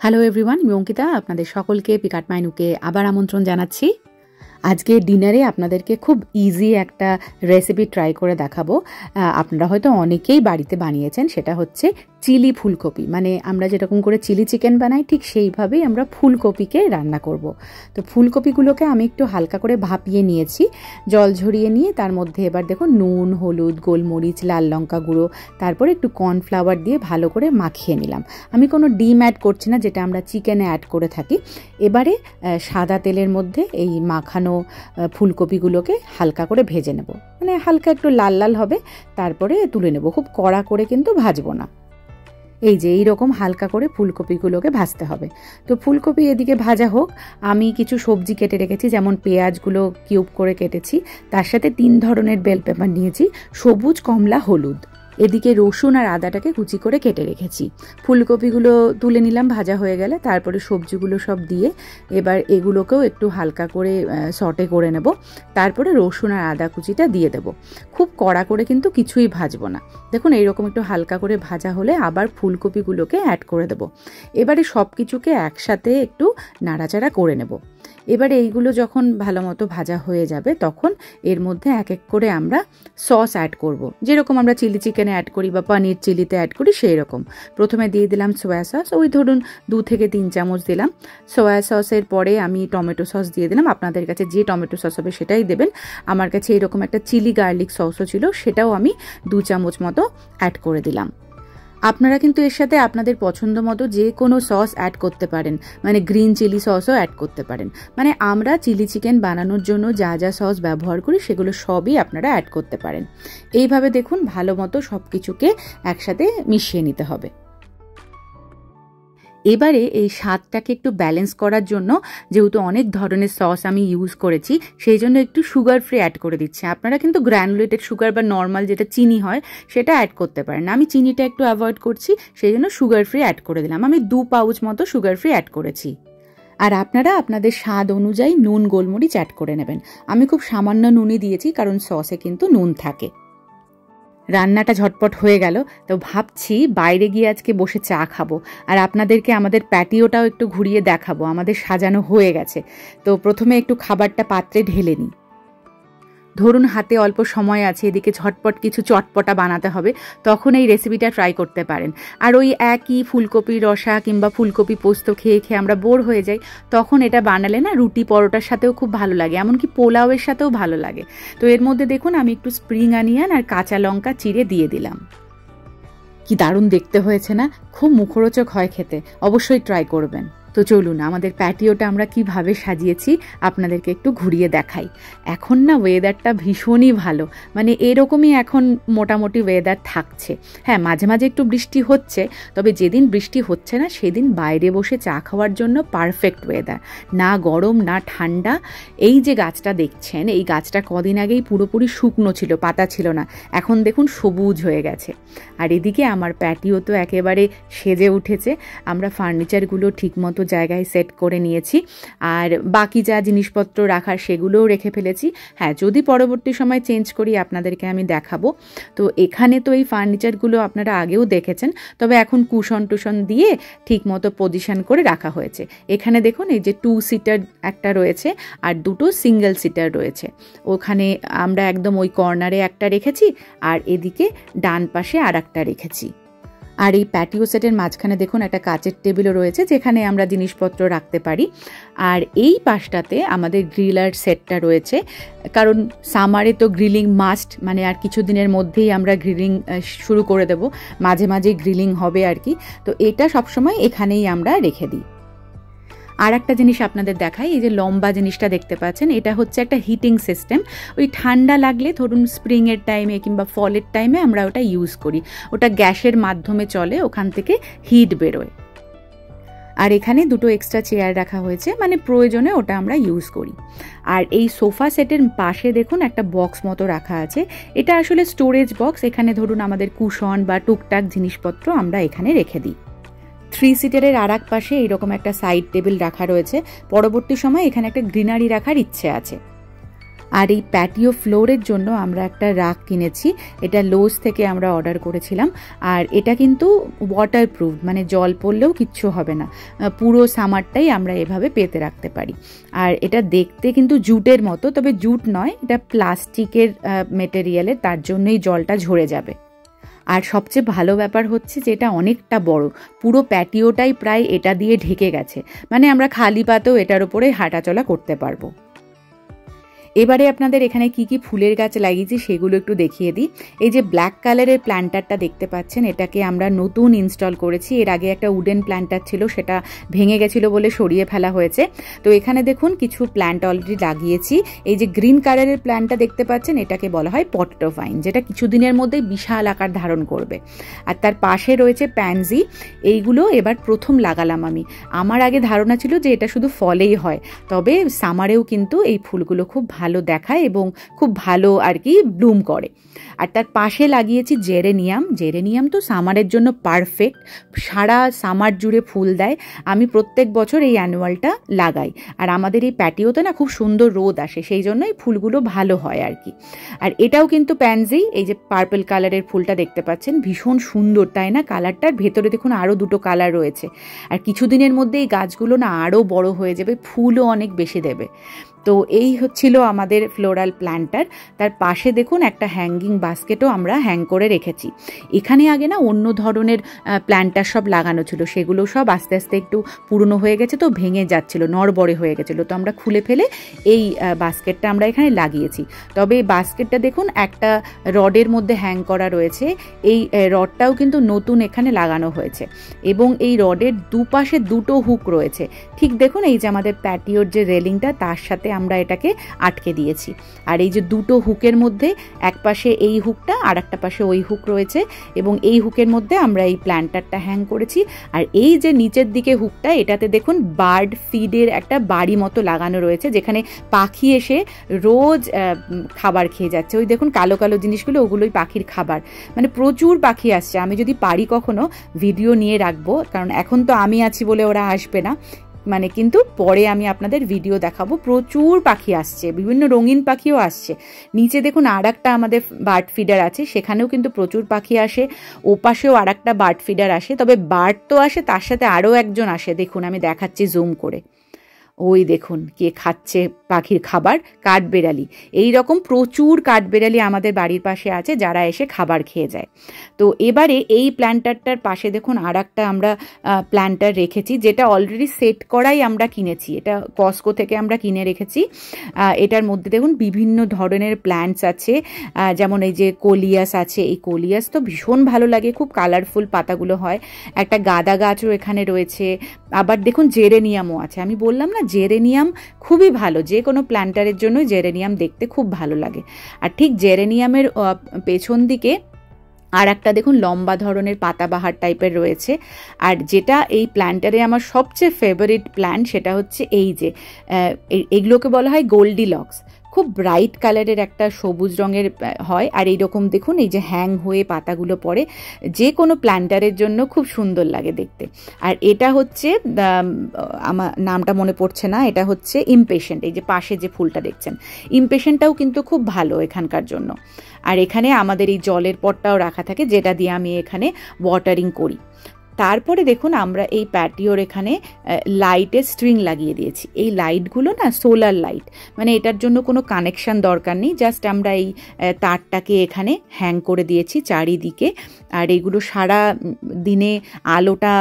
Hello everyone, আমি অঙ্কিতা আপনাদের সকলকে পিকআর্ট মাই নুকে আবার আমন্ত্রণ জানাচ্ছি। আজকে ডিনারে আপনাদেরকে খুব ইজি একটা রেসিপি ট্রাই করে দেখাবো। আপনারা হয়তো অনেকেই বাড়িতে বানিয়েছেন, সেটা হচ্ছে চিলি ফুলকপি। মানে আমরা যেরকম করে চিলি চিকেন বানাই ঠিক সেইভাবেই আমরা ফুলকপিকে রান্না করব। তো ফুলকপিগুলোকে আমি একটু হালকা করে ভাপিয়ে নিয়েছি, জল ঝরিয়ে নিয়ে তার মধ্যে এবার দেখুন নুন, হলুদ, গোলমরিচ, লাল লঙ্কা গুঁড়ো, তারপরে একটু কর্নফ্লাওয়ার দিয়ে ভালো করে মাখিয়ে নিলাম। আমি কোনো ডিম অ্যাড করছি না, যেটা আমরা চিকেনে অ্যাড করে থাকি। এবারে সাদা তেলের মধ্যে এই মাখানো ফুলকপিগুলোকে হালকা করে ভেজে নেব, মানে হালকা একটু লাল লাল হবে, তারপরে তুলে নেব। খুব কড়া করে কিন্তু ভাজবো না। এই যে এইরকম হালকা করে ফুলকপিগুলোকে ভাজতে হবে। তো ফুলকপি এদিকে ভাজা হোক, আমি কিছু সবজি কেটে রেখেছি, যেমন পেঁয়াজগুলো কিউব করে কেটেছি, তার সাথে 3 ধরনের বেল পেপার নিয়েছি, সবুজ, কমলা, হলুদ। এদিকে রসুন আর আদাটাকে কুচি করে কেটে রেখেছি। ফুলকপিগুলো তুলে নিলাম ভাজা হয়ে গেলে, তারপরে সবজিগুলো সব দিয়ে এবার এগুলোকেও একটু হালকা করে সটে করে নেব। তারপরে রসুন আর আদা কুচিটা দিয়ে দেব। খুব কড়া করে কিন্তু কিছুই ভাজবো না। দেখুন এইরকম একটু হালকা করে ভাজা হলে আবার ফুলকপিগুলোকে অ্যাড করে দেব। এবারে সব কিছুকে একসাথে একটু নাড়াচাড়া করে নেব। এবারে এইগুলো যখন ভালো মতো ভাজা হয়ে যাবে তখন এর মধ্যে এক এক করে আমরা সস অ্যাড করব, যেরকম আমরা চিলি চিকেনে অ্যাড করি বা পনির চিলিতে অ্যাড করি সেই রকম। প্রথমে দিয়ে দিলাম সোয়া সস, ওই ধরুন 2 থেকে 3 চামচ দিলাম। সোয়া সসের পরে আমি টমেটো সস দিয়ে দিলাম। আপনাদের কাছে যে টমেটো সস হবে সেটাই দেবেন। আমার কাছে এরকম একটা চিলি গার্লিক সসও ছিল, সেটাও আমি 2 চামচ মতো অ্যাড করে দিলাম। আপনারা কিন্তু এর সাথে আপনাদের পছন্দ মতো যে কোনো সস অ্যাড করতে পারেন, মানে গ্রিন চিলি সসও অ্যাড করতে পারেন। মানে আমরা চিলি চিকেন বানানোর জন্য যা যা সস ব্যবহার করি সেগুলো সবই আপনারা অ্যাড করতে পারেন। এইভাবে দেখুন ভালো মতো সব কিছুকে একসাথে মিশিয়ে নিতে হবে। এবারে এই স্বাদটাকে একটু ব্যালেন্স করার জন্য, যেহেতু অনেক ধরনের সস আমি ইউজ করেছি, সেই জন্য একটু সুগার ফ্রি অ্যাড করে দিচ্ছি। আপনারা কিন্তু গ্র্যানুলেটেড সুগার বা নর্মাল যেটা চিনি হয় সেটা অ্যাড করতে পারেন। আমি চিনিটা একটু অ্যাভয়েড করছি, সেই জন্য সুগার ফ্রি অ্যাড করে দিলাম। আমি 2 পাউচ মতো সুগার ফ্রি অ্যাড করেছি। আর আপনারা আপনাদের স্বাদ অনুযায়ী নুন, গোলমরিচ অ্যাড করে নেবেন। আমি খুব সামান্য নুনই দিয়েছি, কারণ সসে কিন্তু নুন থাকে। রান্নাটা ঝটপট হয়ে গেল, তো ভাবছি বাইরে গিয়ে আজকে বসে চা খাবো, আর আপনাদেরকে আমাদের প্যাটিওটাও একটু ঘুরিয়ে দেখাবো। আমাদের সাজানো হয়ে গেছে। তো প্রথমে একটু খাবারটা পাত্রে ঢেলে নিই। ধরুন হাতে অল্প সময় আছে, এদিকে ঝটপট কিছু চটপটা বানাতে হবে, তখন এই রেসিপিটা ট্রাই করতে পারেন। আর ওই একই ফুলকপি রসা কিংবা ফুলকপি পোস্ত খেয়ে খেয়ে আমরা বোর হয়ে যাই, তখন এটা বানালে না রুটি পরোটার সাথেও খুব ভালো লাগে, এমনকি পোলাওয়ের সাথেও ভালো লাগে। তো এর মধ্যে দেখুন আমি একটু স্প্রিং অনিয়ন আর কাঁচা লঙ্কা চিড়ে দিয়ে দিলাম। কি দারুণ দেখতে হয়েছে না? খুব মুখরোচক হয় খেতে, অবশ্যই ট্রাই করবেন। তো চলুন আমাদের প্যাটিওটা আমরা কিভাবে সাজিয়েছি আপনাদেরকে একটু ঘুরিয়ে দেখাই। এখন না ওয়েদারটা ভীষণই ভালো, মানে এরকমই এখন মোটামুটি ওয়েদার থাকছে। হ্যাঁ, মাঝে মাঝে একটু বৃষ্টি হচ্ছে, তবে যেদিন বৃষ্টি হচ্ছে না সেদিন বাইরে বসে চা খাওয়ার জন্য পারফেক্ট ওয়েদার। না গরম না ঠান্ডা। এই যে গাছটা দেখছেন, এই গাছটা কদিন আগেই পুরোপুরি শুকনো ছিল, পাতা ছিল না, এখন দেখুন সবুজ হয়ে গেছে। আর এদিকে আমার প্যাটিও তো একেবারে সেজে উঠেছে। আমরা ফার্নিচারগুলো ঠিকমতো জায়গায় সেট করে নিয়েছি, আর বাকি যা জিনিসপত্র রাখার সেগুলোও রেখে ফেলেছি। হ্যাঁ, যদি পরবর্তী সময় চেঞ্জ করি আপনাদেরকে আমি দেখাবো। তো এখানে তো এই ফার্নিচারগুলো আপনারা আগেও দেখেছেন, তবে এখন কুশন টুশন দিয়ে ঠিকমতো পজিশন করে রাখা হয়েছে। এখানে দেখুন এই যে 2 সিটার একটা রয়েছে আর 2টো সিঙ্গেল সিটার রয়েছে। ওখানে আমরা একদম ওই কর্নারে একটা রেখেছি, আর এদিকে ডান পাশে আর একটা রেখেছি। আর এই প্যাটিও সেটের মাঝখানে দেখুন একটা কাচের টেবিলও রয়েছে, যেখানে আমরা জিনিসপত্র রাখতে পারি। আর এই পাশটাতে আমাদের গ্রিলার সেটটা রয়েছে, কারণ সামারে তো গ্রিলিং মাস্ট, মানে আর কিছু দিনের মধ্যেই আমরা গ্রিলিং শুরু করে দেব, মাঝে মাঝে গ্রিলিং হবে আর কি। তো এটা সবসময় এখানেই আমরা রেখে দিই। আর একটা জিনিস আপনাদের দেখাই, এই যে লম্বা জিনিসটা দেখতে পাচ্ছেন, এটা হচ্ছে একটা হিটিং সিস্টেম। ওই ঠান্ডা লাগলে ধরুন স্প্রিংয়ের টাইমে কিংবা ফলের টাইমে আমরা ওটা ইউজ করি। ওটা গ্যাসের মাধ্যমে চলে, ওখান থেকে হিট বেরোয়। আর এখানে 2টো এক্সট্রা চেয়ার রাখা হয়েছে, মানে প্রয়োজনে ওটা আমরা ইউজ করি। আর এই সোফা সেটের পাশে দেখুন একটা বক্স মতো রাখা আছে। এটা আসলে স্টোরেজ বক্স। এখানে ধরুন আমাদের কুশন বা টুকটাক জিনিসপত্র আমরা এখানে রেখে দিই। 3 সিটারের আর এক পাশে এইরকম একটা সাইড টেবিল রাখা রয়েছে। পরবর্তী সময় এখানে একটা গ্রিনারি রাখার ইচ্ছে আছে। আর এই প্যাটিও ফ্লোরের জন্য আমরা একটা রাক কিনেছি, এটা লোজ থেকে আমরা অর্ডার করেছিলাম। আর এটা কিন্তু ওয়াটারপ্রুফ, মানে জল পড়লেও কিচ্ছু হবে না, পুরো সামারটাই আমরা এভাবে পেতে রাখতে পারি। আর এটা দেখতে কিন্তু জুটের মতো, তবে জুট নয়, এটা প্লাস্টিকের মেটেরিয়ালের, তার জন্যই জলটা ঝরে যাবে। আর সবচেয়ে ভালো ব্যাপার হচ্ছে যে এটা অনেকটা বড়, পুরো প্যাটিওটাই প্রায় এটা দিয়ে ঢেকে গেছে, মানে আমরা খালি পাতেও এটার উপরে হাঁটাচলা করতে পারবো। এবারে আপনাদের এখানে কি কি ফুলের গাছ লাগিয়েছি সেগুলো একটু দেখিয়ে দিই। এই যে ব্ল্যাক কালারের প্ল্যান্টারটা দেখতে পাচ্ছেন, এটাকে আমরা নতুন ইনস্টল করেছি। এর আগে একটা উডেন প্ল্যান্টার ছিল, সেটা ভেঙে গেছিলো বলে সরিয়ে ফেলা হয়েছে। তো এখানে দেখুন কিছু প্ল্যান্ট অলরেডি লাগিয়েছি। এই যে গ্রিন কালারের প্ল্যান্টটা দেখতে পাচ্ছেন, এটাকে বলা হয় পটেটো ভাইন, যেটা কিছুদিনের মধ্যেই বিশাল আকার ধারণ করবে। আর তার পাশে রয়েছে প্যানজি, এইগুলো এবার প্রথম লাগালাম আমি। আমার আগে ধারণা ছিল যে এটা শুধু ফলেই হয়, তবে সামারেও কিন্তু এই ফুলগুলো খুব ভালো দেখায় এবং খুব ভালো আর কি ব্লুম করে। আর তার পাশে লাগিয়েছি জেরেনিয়াম। জেরেনিয়াম তো সামারের জন্য পারফেক্ট, সারা সামার জুড়ে ফুল দেয়। আমি প্রত্যেক বছর এই অ্যানুয়ালটা লাগাই। আর আমাদের এই প্যাটিওতে না খুব সুন্দর রোদ আসে, সেই জন্য এই ফুলগুলো ভালো হয় আর কি। আর এটাও কিন্তু প্যানজি, এই যে পার্পল কালারের ফুলটা দেখতে পাচ্ছেন, ভীষণ সুন্দর তাই না কালারটার? ভেতরে দেখুন আরও দুটো কালার রয়েছে। আর কিছুদিনের মধ্যে এই গাছগুলো না আরও বড় হয়ে যাবে, ফুলও অনেক বেশি দেবে। তো এই হচ্ছিল আমাদের ফ্লোরাল প্ল্যান্টার। তার পাশে দেখুন একটা হ্যাঙ্গিং বাস্কেটও আমরা হ্যাং করে রেখেছি। এখানে আগে না অন্য ধরনের প্ল্যান্টার সব লাগানো ছিল, সেগুলো সব আস্তে আস্তে একটু পুরনো হয়ে গেছে, তো ভেঙে যাচ্ছিল, নড়বড়ে হয়ে গেছিলো, তো আমরা খুলে ফেলে এই বাস্কেটটা আমরা এখানে লাগিয়েছি। তবে এই বাস্কেটটা দেখুন একটা রডের মধ্যে হ্যাং করা রয়েছে, এই রডটাও কিন্তু নতুন এখানে লাগানো হয়েছে। এবং এই রডের দুপাশে দুটো হুক রয়েছে, ঠিক দেখুন এই যে আমাদের প্যাটিওর যে রেলিংটা, তার সাথে আমরা এটাকে আটকে দিয়েছি। আর এই যে দুটো হুকের মধ্যে এক পাশে এই হুকটা আর একটা পাশে ওই হুক রয়েছে, এবং এই হুকের মধ্যে আমরা এই প্ল্যান্টারটা হ্যাং করেছি। আর এই যে নিচের দিকে হুকটা, এটাতে দেখুন বার্ড ফিডের একটা বাড়ি মতো লাগানো রয়েছে, যেখানে পাখি এসে রোজ খাবার খেয়ে যাচ্ছে। ওই দেখুন কালো কালো জিনিসগুলো, ওগুলোই পাখির খাবার। মানে প্রচুর পাখি আসছে। আমি যদি পারি কখনো ভিডিও নিয়ে রাখবো, কারণ এখন তো আমি আছি বলে ওরা আসবে না, মানে কিন্তু পরে আমি আপনাদের ভিডিও দেখাবো। প্রচুর পাখি আসছে, বিভিন্ন রঙিন পাখিও আসছে। নিচে দেখুন আর একটা আমাদের বার্ড ফিডার আছে, সেখানেও কিন্তু প্রচুর পাখি আসে। ও পাশেও আর একটা বার্ড ফিডার আসে, তবে বার্ড তো আসে, তার সাথে আরও একজন আসে, দেখুন আমি দেখাচ্ছি জুম করে। ওই দেখুন কে খাচ্ছে পাখির খাবার, কাঠবেড়ালি। এই রকম প্রচুর কাঠবেড়ালি আমাদের বাড়ির পাশে আছে, যারা এসে খাবার খেয়ে যায়। তো এবারে এই প্ল্যান্টারটার পাশে দেখুন আর একটা আমরা প্ল্যান্টার রেখেছি, যেটা অলরেডি সেট করাই আমরা কিনেছি। এটা কস্কো থেকে আমরা কিনে রেখেছি। এটার মধ্যে দেখুন বিভিন্ন ধরনের প্ল্যান্টস আছে, যেমন এই যে কোলিয়াস আছে। এই কোলিয়াস তো ভীষণ ভালো লাগে, খুব কালারফুল পাতাগুলো হয়। একটা গাঁদা গাছও এখানে রয়েছে। আবার দেখুন জেরেনিয়ামও আছে। আমি বললাম না জেরেনিয়াম খুবই ভালো, যে কোনো প্ল্যান্টারের জন্য জেরেনিয়াম দেখতে খুব ভালো লাগে। আর ঠিক জেরেনিয়ামের পেছন দিকে আর একটা দেখুন লম্বা ধরনের পাতাবাহার টাইপের রয়েছে। আর যেটা এই প্ল্যান্টারে আমার সবচেয়ে ফেভারিট প্ল্যান্ট, সেটা হচ্ছে এই যে এগুলোকে বলা হয় গোল্ডিলক্স। খুব ব্রাইট কালারের একটা সবুজ রঙের হয়, আর এইরকম দেখুন এই যে হ্যাং হয়ে পাতাগুলো পড়ে, যে কোনো প্ল্যান্টারের জন্য খুব সুন্দর লাগে দেখতে। আর এটা হচ্ছে আমার নামটা মনে পড়ছে না, এটা হচ্ছে ইমপেশেন্ট। এই যে পাশে যে ফুলটা দেখছেন, ইমপেশেন্টটাও কিন্তু খুব ভালো এখানকার জন্য। আর এখানে আমাদের এই জলের পটটাও রাখা থাকে, যেটা দিয়ে আমি এখানে ওয়াটারিং করি। তারপরে দেখুন আমরা এই প্যাটিওর এখানে লাইটের স্ট্রিং লাগিয়ে দিয়েছি। এই লাইটগুলো না সোলার লাইট, মানে এটার জন্য কোনো কানেকশান দরকার নেই, জাস্ট আমরা এই তারটাকে এখানে হ্যাং করে দিয়েছি চারিদিকে। আর এইগুলো সারা দিনে আলোটা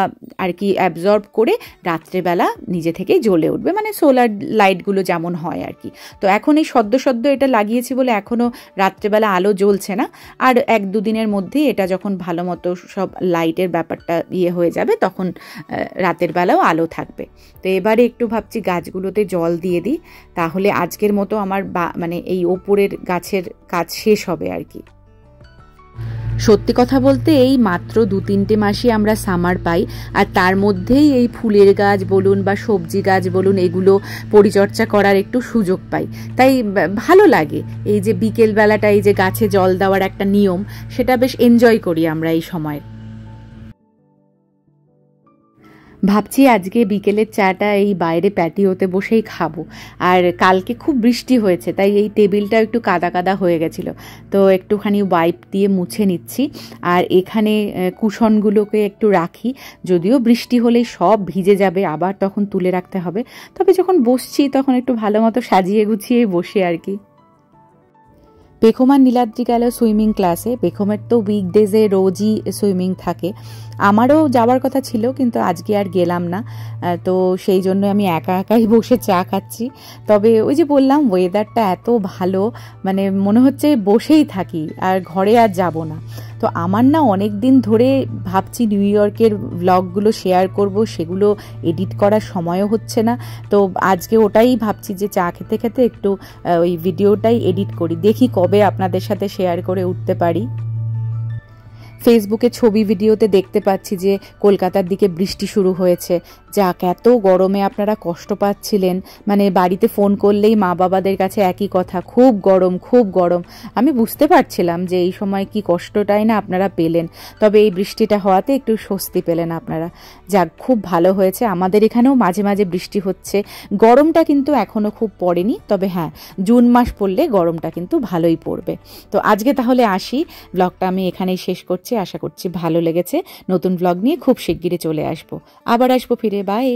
আর কি অ্যাবজর্ব করে রাত্রেবেলা নিজে থেকেই জ্বলে উঠবে, মানে সোলার লাইটগুলো যেমন হয় আর কি। তো এখন এই সদ্য এটা লাগিয়েছি বলে এখনও রাত্রেবেলা আলো জ্বলছে না। আর 1-2 দিনের মধ্যেই এটা যখন ভালো মতো সব লাইটের ব্যাপারটা হয়ে যাবে, তখন রাতের বেলাও আলো থাকবে। তো এবারে একটু ভাবছি গাছগুলোতে জল দিয়ে দিই, তাহলে আজকের মতো আমার মানে এই ওপরের গাছের কাজ শেষ হবে আর কি। সত্যি কথা বলতে এই মাত্র 2-3টে মাসই আমরা সামার পাই, আর তার মধ্যেই এই ফুলের গাছ বলুন বা সবজি গাছ বলুন, এগুলো পরিচর্যা করার একটু সুযোগ পাই। তাই ভালো লাগে এই যে বিকেলবেলাটা এই যে গাছে জল দেওয়ার একটা নিয়ম, সেটা বেশ এনজয় করি আমরা এই সময়। ভাবছি আজকে বিকেলের চাটা এই বাইরে প্যাটিওতে বসেই খাবো। আর কালকে খুব বৃষ্টি হয়েছে, তাই এই টেবিলটা একটু কাদা কাদা হয়ে গেছিল, তো একটুখানি ওয়াইপ দিয়ে মুছে নিচ্ছি। আর এখানে কুশনগুলোকে একটু রাখি, যদিও বৃষ্টি হলেই সব ভিজে যাবে, আবার তখন তুলে রাখতে হবে। তবে যখন বসছি তখন একটু ভালো মতো সাজিয়ে গুছিয়ে বসে আর কি। পেখম আর নীলাদ্রি গেল সুইমিং ক্লাসে। পেখমের তো উইকডেজে রোজই সুইমিং থাকে, আমারও যাওয়ার কথা ছিল কিন্তু আজকে আর গেলাম না। তো সেই জন্য আমি একা একাই বসে চা খাচ্ছি। তবে ওই যে বললাম, ওয়েদারটা এত ভালো, মানে মনে হচ্ছে বসেই থাকি আর ঘরে আর যাব না। তো আমার না অনেক দিন ধরে ভাবছি নিউ ইয়র্কের ব্লগগুলো শেয়ার করব, সেগুলো এডিট করার সময়ও হচ্ছে না। তো আজকে ওটাই ভাবছি যে চা খেতে খেতে একটু ওই ভিডিওটাই এডিট করি, দেখি কবে আপনাদের সাথে শেয়ার করে উঠতে পারি। ফেসবুকে ছবি ভিডিওতে দেখতে পাচ্ছি যে কলকাতার দিকে বৃষ্টি শুরু হয়েছে। যাক, এত গরমে আপনারা কষ্ট পাচ্ছিলেন, মানে বাড়িতে ফোন করলেই মা বাবাদের কাছে একই কথা, খুব গরম খুব গরম। আমি বুঝতে পারছিলাম যে এই সময় কি কষ্টটাই না আপনারা পেলেন, তবে এই বৃষ্টিটা হওয়াতে একটু স্বস্তি পেলেন আপনারা। যাক, খুব ভালো হয়েছে। আমাদের এখানেও মাঝে মাঝে বৃষ্টি হচ্ছে, গরমটা কিন্তু এখনও খুব পড়েনি, তবে হ্যাঁ, জুন মাস পড়লে গরমটা কিন্তু ভালোই পড়বে। তো আজকে তাহলে আসি, ব্লগটা আমি এখানেই শেষ করছি। আশা করছি ভালো লেগেছে। নতুন ব্লগ নিয়ে খুব শিগগিরই চলে আসবো, আবার আসবো ফিরে। বাই।